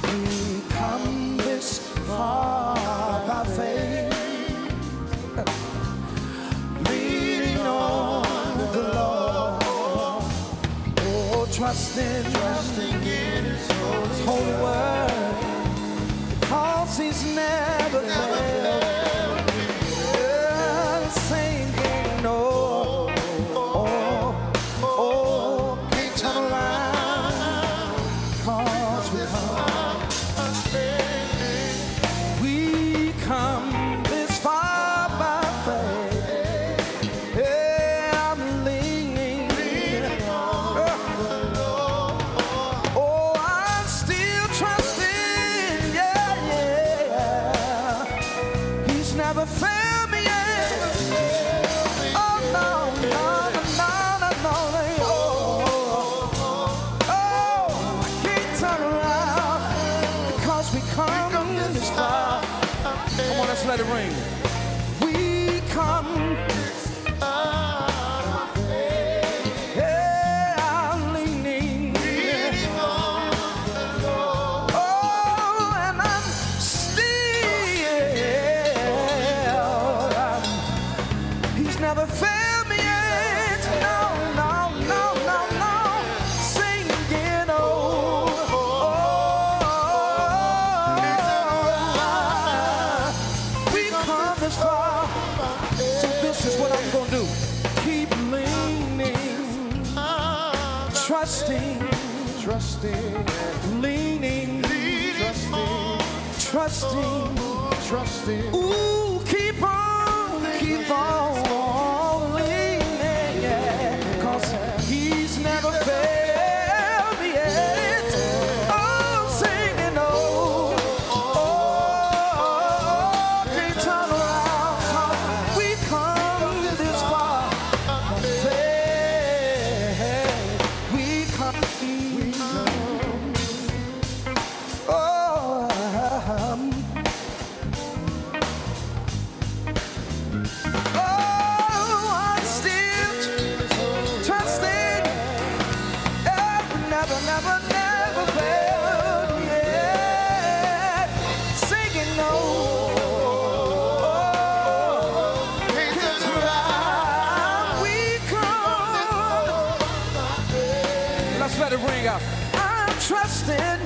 We come this far by faith, leaning on the Lord. trusting in His holy word, because He's never failed. Singing, oh, can't turn around, 'cause we come this far by faith. Yeah, I'm leaning on the Lord. Oh, I'm still trusting, yeah. He's never failed me yet. Oh, no. Oh, I can't turn around, because we come this far. Come on, let's let it ring. We come this far. Yeah, I'm leaning on the Lord. Oh, and I'm still. He's never failed me yet. No. Singing, we've come this far. So this is what I'm gonna do. Keep leaning, trusting, leaning, trusting. Ooh, keep on leaning, yeah, 'cause He's never failed me yet. Oh, singing, can't turn around, 'cause we come this far. We come. I'm still trusting. Never failed yet. Singing, can't around. We come. Let's let it ring out. I'm trusting,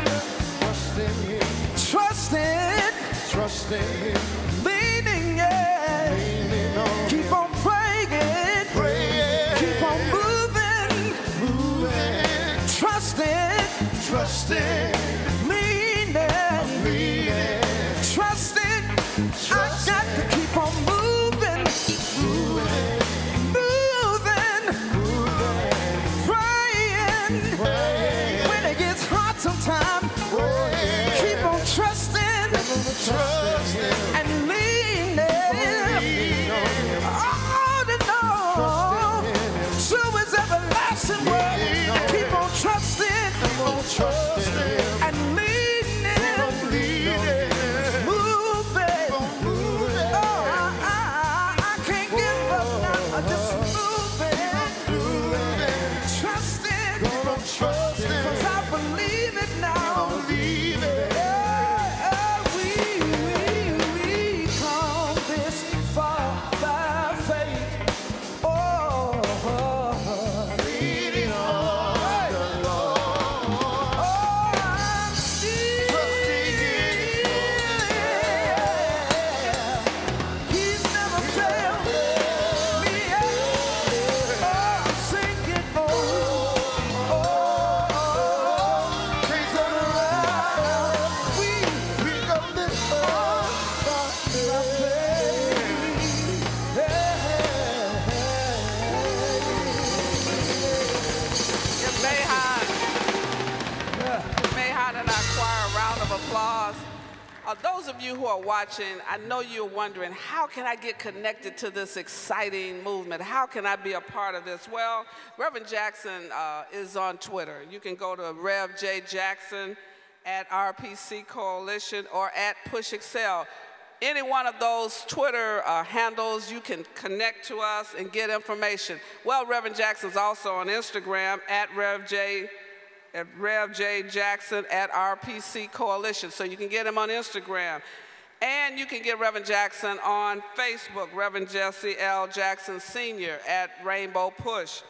leaning, yeah. Keep on praying, keep on moving, trusting, leaning, trusting. I got to keep on moving, praying. When it gets hard sometimes, keep on trusting and leaning on and on to His everlasting word. Keep on trusting and leaning, moving. Oh, I can't give up now. I'm just moving, trusting, 'cause I believe it now. We come this far by faith. Leaning on the Lord. I'm still trusting in He's never failed me yet. I'm singing, praise the Lord. We come this far by faith. Give Mayhan and our choir a round of applause. Those of you who are watching, I know you're wondering, how can I get connected to this exciting movement? How can I be a part of this? Well, Reverend Jackson is on Twitter. You can go to Rev J. Jackson at RPC Coalition or at Push Excel. Any one of those Twitter handles, you can connect to us and get information. Well, Reverend Jackson's also on Instagram at Rev J Jackson at RPC Coalition. So you can get him on Instagram. And you can get Reverend Jackson on Facebook, Reverend Jesse L. Jackson Sr. at Rainbow Push.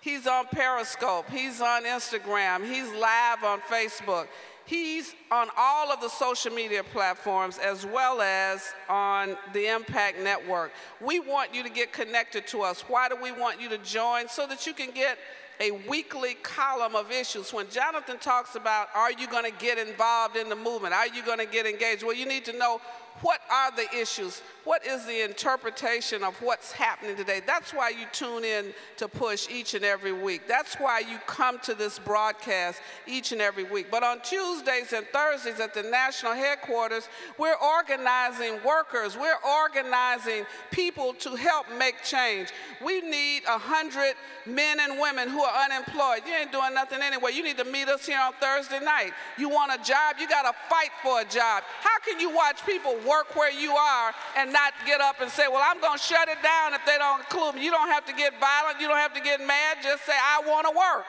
He's on Periscope. He's on Instagram. He's live on Facebook. He's on all of the social media platforms as well as on the Impact Network. We want you to get connected to us. Why do we want you to join? So that you can get a weekly column of issues. When Jonathan talks about, are you going to get involved in the movement? Are you going to get engaged? Well, you need to know, what are the issues? What is the interpretation of what's happening today? That's why you tune in to Push each and every week. That's why you come to this broadcast each and every week. But on Tuesdays and Thursdays at the national headquarters, we're organizing workers. We're organizing people to help make change. We need 100 men and women who are unemployed. You ain't doing nothing anyway. You need to meet us here on Thursday night. You want a job? You got to fight for a job. How can you watch people work where you are and not get up and say, well, I'm going to shut it down if they don't include me? You don't have to get violent. You don't have to get mad. Just say, I want to work.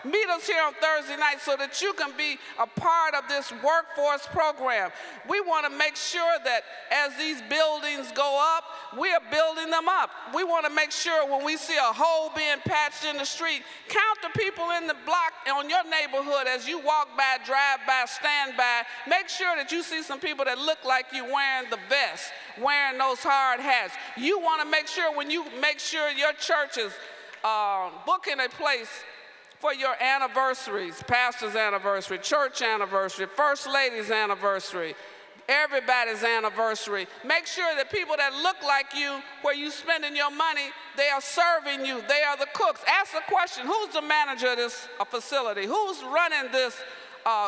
Meet us here on Thursday night so that you can be a part of this workforce program. We want to make sure that as these buildings go up, we are building them up. We want to make sure when we see a hole being patched in the street, count the people in the block on your neighborhood as you walk by, drive by, stand by. Make sure that you see some people that look like you wearing the vest, wearing those hard hats. You want to make sure when you make sure your church is booking a place for your anniversaries, pastor's anniversary, church anniversary, first lady's anniversary, everybody's anniversary. Make sure that people that look like you, where you spending your money, they are serving you. They are the cooks. Ask the question, who's the manager of this facility? Who's running this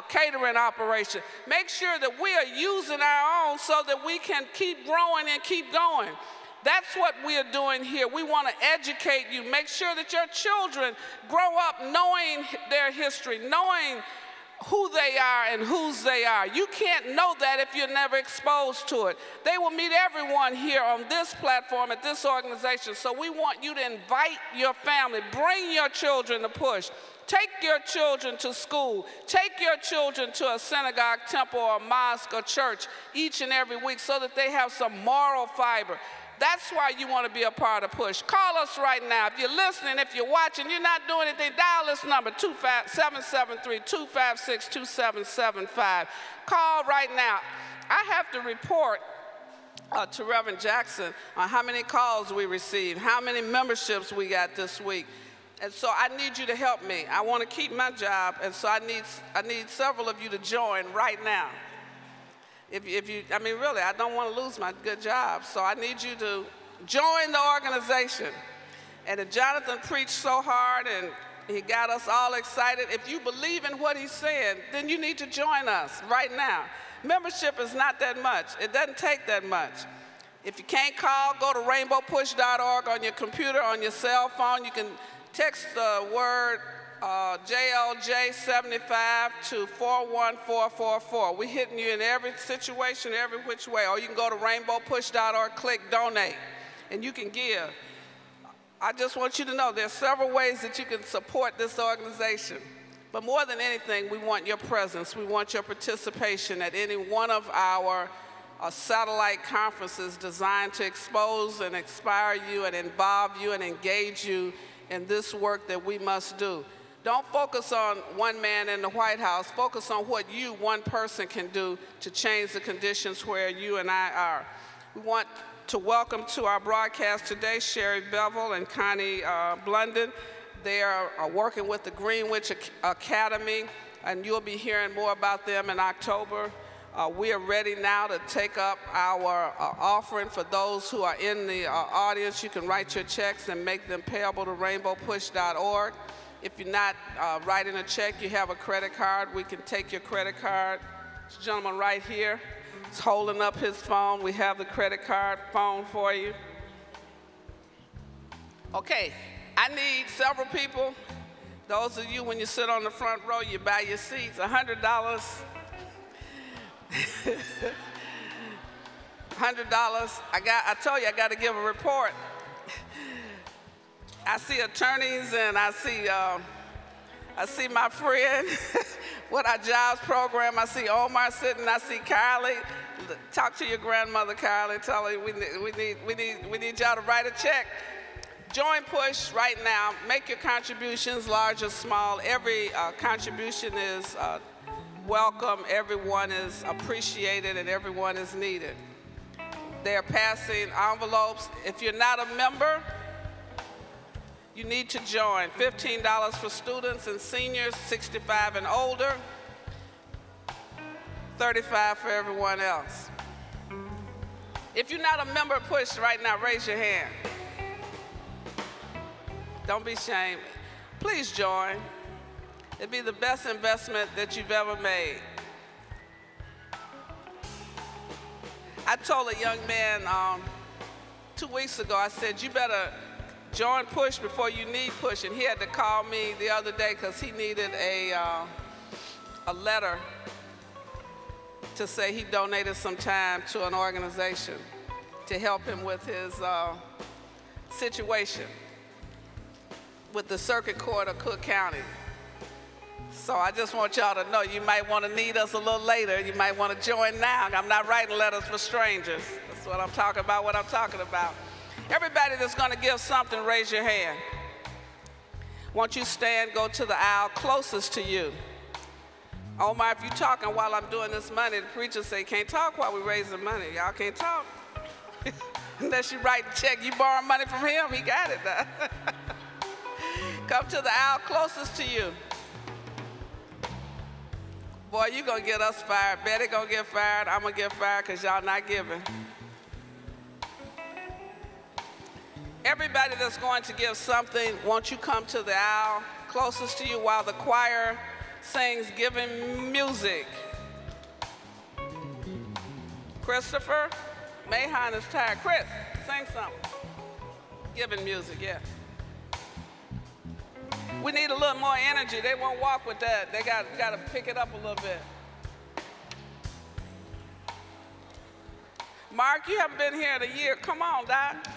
catering operation? Make sure that we are using our own so that we can keep growing and keep going. That's what we are doing here. We want to educate you. Make sure that your children grow up knowing their history, knowing who they are and whose they are. You can't know that if you're never exposed to it. They will meet everyone here on this platform at this organization. So we want you to invite your family. Bring your children to Push. Take your children to school. Take your children to a synagogue, temple, or mosque or church each and every week so that they have some moral fiber. That's why you want to be a part of Push. Call us right now. If you're listening, if you're watching, you're not doing anything, dial this number, 773-256-2775. Call right now. I have to report to Reverend Jackson on how many calls we received, how many memberships we got this week. And so I need you to help me. I want to keep my job, and so I need several of you to join right now. If you, I mean, really, I don't want to lose my good job, so I need you to join the organization. And if Jonathan preached so hard and he got us all excited, if you believe in what he's saying, then you need to join us right now. Membership is not that much. It doesn't take that much. If you can't call, go to rainbowpush.org on your computer, on your cell phone. You can text the word JLJ75 to 41444. We're hitting you in every situation, every which way. Or you can go to rainbowpush.org, click donate, and you can give. I just want you to know there's several ways that you can support this organization. But more than anything, we want your presence. We want your participation at any one of our satellite conferences designed to expose and inspire you and involve you and engage you in this work that we must do. Don't focus on one man in the White House. Focus on what you, one person, can do to change the conditions where you and I are. We want to welcome to our broadcast today Sherry Bevel and Connie Blunden. They are working with the Greenwich Academy, and you'll be hearing more about them in October. We are ready now to take up our offering. For those who are in the audience, you can write your checks and make them payable to rainbowpush.org. If you're not writing a check, you have a credit card, we can take your credit card. This gentleman right here is holding up his phone. We have the credit card phone for you. Okay, I need several people. Those of you, when you sit on the front row, you buy your seats, $100. $100. I told you I got to give a report. I see attorneys and I see my friend with our jobs program. I see Omar sitting. I see Kylie. Talk to your grandmother, Kylie. Tell her we need y'all to write a check. Join Push right now. Make your contributions, large or small. Every contribution is welcome. Everyone is appreciated, and everyone is needed. They're passing envelopes. If you're not a member, you need to join. $15 for students and seniors, 65 and older. $35 for everyone else. If you're not a member of Push right now, raise your hand. Don't be ashamed. Please join. It'd be the best investment that you've ever made. I told a young man 2 weeks ago, I said, you better join Push before you need Push. And he had to call me the other day because he needed a letter to say he donated some time to an organization to help him with his situation with the Circuit Court of Cook County. So I just want y'all to know you might want to need us a little later. You might want to join now. I'm not writing letters for strangers. That's what I'm talking about, Everybody that's going to give something, raise your hand. Once you stand, go to the aisle closest to you. Omar, if you're talking while I'm doing this money, the preacher say, can't talk while we're raising money. Y'all can't talk. Unless you write a check, you borrow money from him, he got it now. Come to the aisle closest to you. Boy, you gonna get us fired. Betty gonna get fired. I'm gonna get fired because y'all not giving. Everybody that's going to give something, won't you come to the aisle closest to you while the choir sings giving music. Christopher, Mahan is tired. Chris, sing something. Giving music, yeah. We need a little more energy. They won't walk with that. They got to pick it up a little bit. Mark, you haven't been here in a year. Come on, Doc.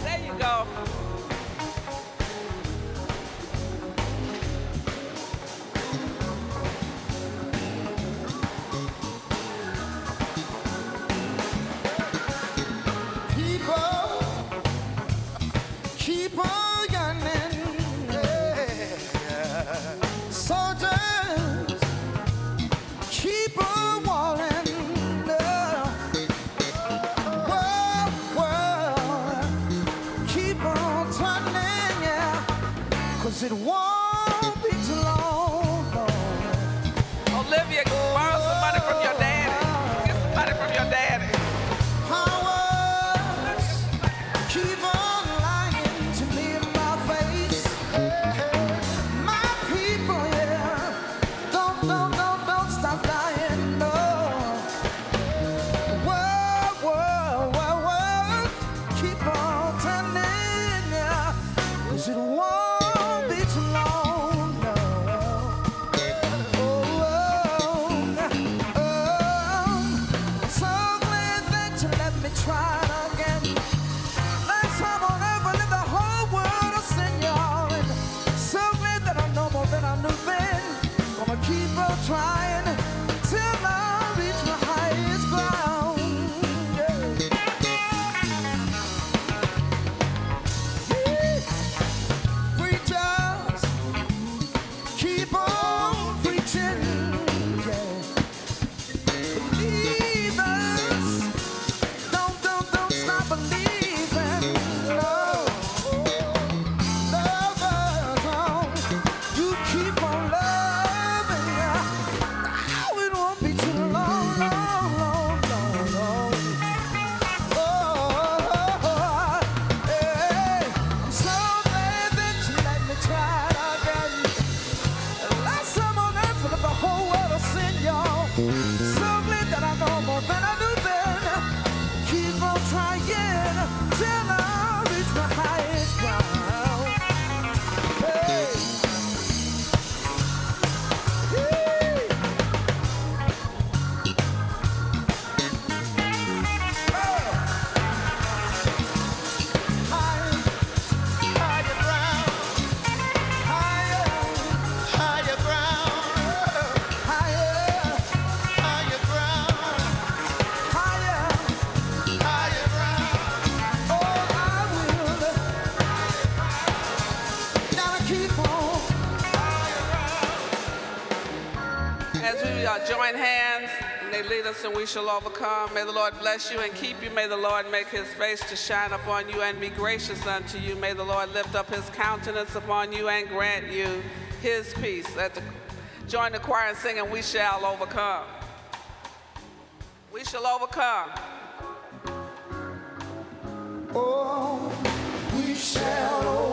There you go. Keep on yearning, soldiers, keep on walling, world, keep on turning, yeah, 'cause it won't be too long. Olivia, borrow some money from your daddy. Get some money from your daddy. Powers, keep on. As we join hands and they lead us and we shall overcome, may the Lord bless you and keep you. May the Lord make his face to shine upon you and be gracious unto you. May the Lord lift up his countenance upon you and grant you his peace. Join the choir and sing, and we shall overcome. We shall overcome. Oh, we shall overcome.